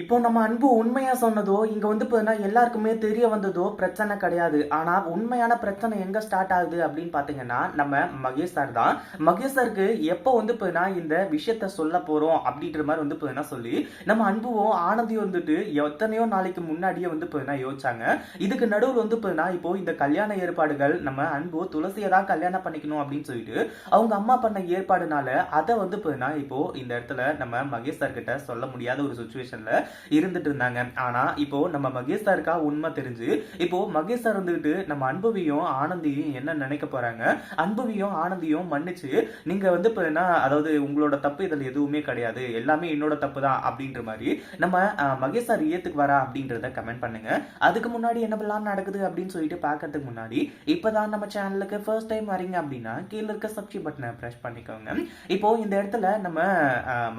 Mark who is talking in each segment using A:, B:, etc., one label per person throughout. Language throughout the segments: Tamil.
A: இப்போ நம்ம அன்பு உண்மையா சொன்னதோ இங்க வந்து பார்த்தீங்கன்னா எல்லாருக்குமே தெரிய வந்ததோ பிரச்சனை கிடையாது. ஆனா உண்மையான பிரச்சனை எங்க ஸ்டார்ட் ஆகுது அப்படின்னு பாத்தீங்கன்னா நம்ம மகேஷ் சார் தான். மகேஷ் சாருக்கு எப்போ வந்து பார்த்தீங்கன்னா இந்த விஷயத்த சொல்ல போறோம் அப்படின்ற மாதிரி வந்து பார்த்தீங்கன்னா சொல்லி நம்ம அன்புவும் ஆனந்தியும் வந்துட்டு எத்தனையோ நாளைக்கு முன்னாடியே வந்து பார்த்தீங்கன்னா யோசிச்சாங்க. இதுக்கு நடுவில் வந்து பார்த்தீங்கன்னா இப்போ இந்த கல்யாண ஏற்பாடுகள் நம்ம அன்பு துளசியை தான் கல்யாணம் பண்ணிக்கணும் அப்படின்னு சொல்லிட்டு அவங்க அம்மா பண்ண ஏற்பாடுனால அதை வந்து பார்த்தீங்கன்னா இப்போ இந்த இடத்துல நம்ம மகேஷ் சார் கிட்ட சொல்ல முடியாத ஒரு சுச்சுவேஷன்ல இருந்துட்டு இருந்தாங்க. ஆனா இப்போ நம்ம மகேஷ் சாருக்கா உண்மை தெரிஞ்சு இப்போ மகேஷ் சார் வந்துட்டு நம்ம அன்புவியும் ஆனந்தியும் என்ன நினைக்க போறாங்க, அன்புவியும் ஆனந்தியும் மன்னிச்சு நீங்க வந்து அதாவது உங்களோட தப்பு இதுல எதுவுமே கிடையாது, எல்லாமே என்னோட தப்பு தான் அப்படின்ற மாதிரி நம்ம மகேஷ் சார் ஏத்துக்கு வரா அப்படின்றத கமெண்ட் பண்ணுங்க. அதுக்கு முன்னாடி என்ன பண்ணலாம் நடக்குது அப்படின்னு சொல்லிட்டு பாக்கிறதுக்கு முன்னாடி இப்பதான் நம்ம சேனலுக்கு ஃபர்ஸ்ட் டைம் வரீங்க அப்படின்னா கீழே இருக்க சப்ஸ்கிரைப் பட்டனை பிரஸ் பண்ணிக்கோங்க. இப்போ இந்த இடத்துல நம்ம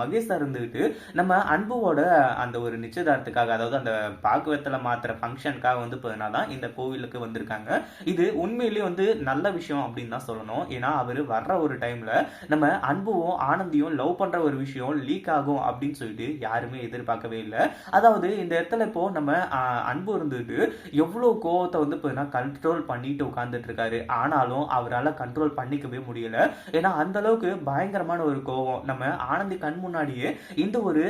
A: மகேஷ் சார் இருந்துட்டு நம்ம அன்புவோட அந்த ஒரு நிச்சயதார்த்தத்துக்காக, அதாவது அந்த பாக்குவத்துல மாத்திர ஃபங்க்ஷனுக்காக வந்து தான் இந்த கோவிலுக்கு வந்திருக்காங்க. இது உண்மையிலேயே வந்து நல்ல விஷயம் அப்படின்னு தான் சொல்லணும். ஏன்னா அவரு வர்ற ஒரு டைம்ல நம்ம அன்புவும் ஆனந்தியும் லவ் பண்ற ஒரு விஷயம் லீக் ஆகும் அப்படின்னு சொல்லிட்டு யாருமே எதிர்பார்க்கவே இல்லை. அதாவது இந்த இடத்துல இப்போ நம்ம அன்பு இருந்துட்டு எவ்வளவு கோவத்தை வந்து கண்ட்ரோல் பண்ணிட்டு உட்கார்ந்துட்டு இருக்காரு. ஆனாலும் அவரால் கண்ட்ரோல் பண்ணிக்கவே முடியல. ஏன்னா அந்த அளவுக்கு பயங்கரமான ஒரு கோவம். நம்ம ஆனந்தி கண் முன்னாடியே இந்த ஒரு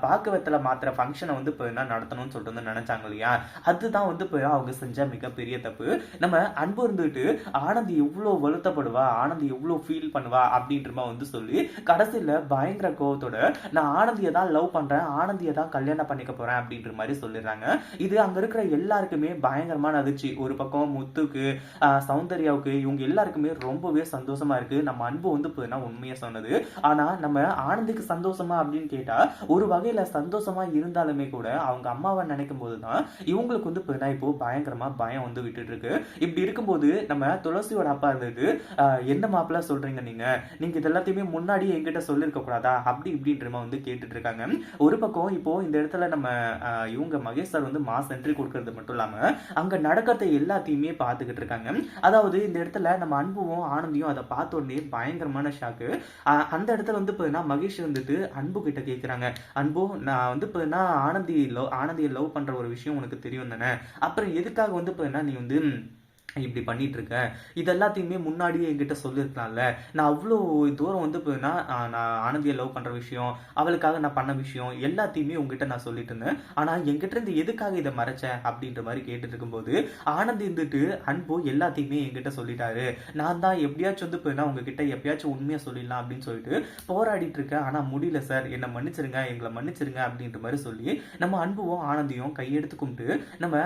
A: பாக்குவத்துல மாத்திர ஃபங்க்ஷனை வந்து நடத்தணும்னு சொல்லிட்டு வந்து நினைச்சாங்க இல்லையா, அதுதான் வந்து அவங்க செஞ்ச மிகப்பெரிய தப்பு. நம்ம அன்பு இருந்துட்டு ஆனந்தி எவ்வளவு வருத்தப்படுவா, ஆனந்தி எவ்வளவு ஃபீல் பண்ணுவா அப்படின்றமா வந்து சொல்லி கடைசியில பயங்கர கோவத்தோட நான் ஆனந்தியை தான் லவ் பண்றேன், ஆனந்தியை தான் கல்யாணம் பண்ணிக்க போறேன் அப்படின்ற மாதிரி சொல்லிடுறாங்க. இது அங்க இருக்கிற எல்லாருக்குமே பயங்கரமான அதிர்ச்சி. ஒரு பக்கம் முத்துக்கு, சௌந்தர்யாவுக்கு, இவங்க எல்லாருக்குமே ரொம்பவே சந்தோஷமா இருக்கு நம்ம அன்பு வந்து உண்மையா சொன்னது. ஆனா நம்ம ஆனந்திக்கு சந்தோஷமா அப்படின்னு கேட்டா ஒரு வகையில சந்தோஷமா இருந்தாலுமே கூட அவங்க அம்மாவை நினைக்கும் போதுதான் இவங்களுக்கு வந்து இப்போ பயங்கரமா பயம் வந்து விட்டுட்டு இருக்கு. இப்படி இருக்கும்போது நம்ம துளசியோட அப்பா இருந்துட்டு என்ன மாப்பிள்ள சொல்றீங்க, நீங்க இது எல்லாத்தையுமே முன்னாடியே என்கிட்ட சொல்லிருக்க கூடாதா அப்படி இப்படின்றமா வந்து கேட்டுட்டு இருக்காங்க. ஒரு பக்கம் இப்போ இந்த இடத்துல நம்ம இவங்க மகேஷ் சார் வந்து மாஸ் என்ட்ரி கொடுக்கறது மட்டும் இல்லாம அங்க நடக்கிறத எல்லாத்தையுமே பார்த்துக்கிட்டு இருக்காங்க. அதாவது இந்த இடத்துல நம்ம அன்புவும் ஆனந்தியும் அதை பார்த்த உடனே பயங்கரமான ஷாக்கு. அந்த இடத்துல வந்து மகேஷ் வந்துட்டு அன்பு கிட்ட கேட்கிறாங்க, அன்பு நான் வந்து ஆனந்தியை லவ் பண்ற ஒரு விஷயம் உனக்கு தெரியும் தானே, அப்புறம் எதுக்காக வந்து நீ வந்து இப்படி பண்ணிட்டு இருக்க, இது எல்லாத்தையுமே முன்னாடியே என்கிட்ட சொல்லியிருக்கலாம்ல, நான் அவ்வளோ தூரம் வந்து நான் ஆனந்தியை லவ் பண்ற விஷயம், அவளுக்காக நான் பண்ண விஷயம் எல்லாத்தையுமே உங்ககிட்ட நான் சொல்லிட்டு இருந்தேன், ஆனா என்கிட்ட இருந்து எதுக்காக இதை மறைச்ச அப்படின்ற மாதிரி கேட்டுட்டு இருக்கும்போது ஆனந்தி இருந்துட்டு அன்பு எல்லாத்தையுமே என்கிட்ட சொல்லிட்டாரு, நான் தான் எப்படியாச்சும் வந்து உங்ககிட்ட எப்பயாச்சும் உண்மையா சொல்லிடலாம் அப்படின்னு சொல்லிட்டு போராடிட்டு இருக்கேன், ஆனா முடியல சார், என்னை மன்னிச்சிருங்க, எங்களை மன்னிச்சிருங்க அப்படின்ற மாதிரி சொல்லி நம்ம அன்புவும் ஆனந்தியும் கையெடுத்து கும்பிட்டு நம்ம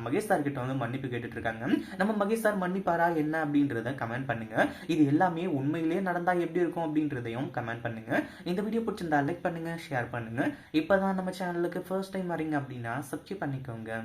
A: மகேஷ் சார் கிட்ட வந்து மன்னிப்பு கேட்டுட்டு இருக்காங்க. நம்ம மகேஷ் சார் மன்னிப்பாரா என்ன அப்படின்றத கமெண்ட் பண்ணுங்க. இது எல்லாமே உண்மையிலேயே நடந்தா எப்படி இருக்கும் அப்படின்றதையும் கமெண்ட் பண்ணுங்க. இந்த வீடியோ பிடிச்சிருந்தா லைக் பண்ணுங்க, ஷேர் பண்ணுங்க. இப்பதான் நம்ம சேனலுக்கு ஃபர்ஸ்ட் டைம் வரீங்க அப்படின்னா சப்ஸ்கிரைப் பண்ணிக்கோங்க.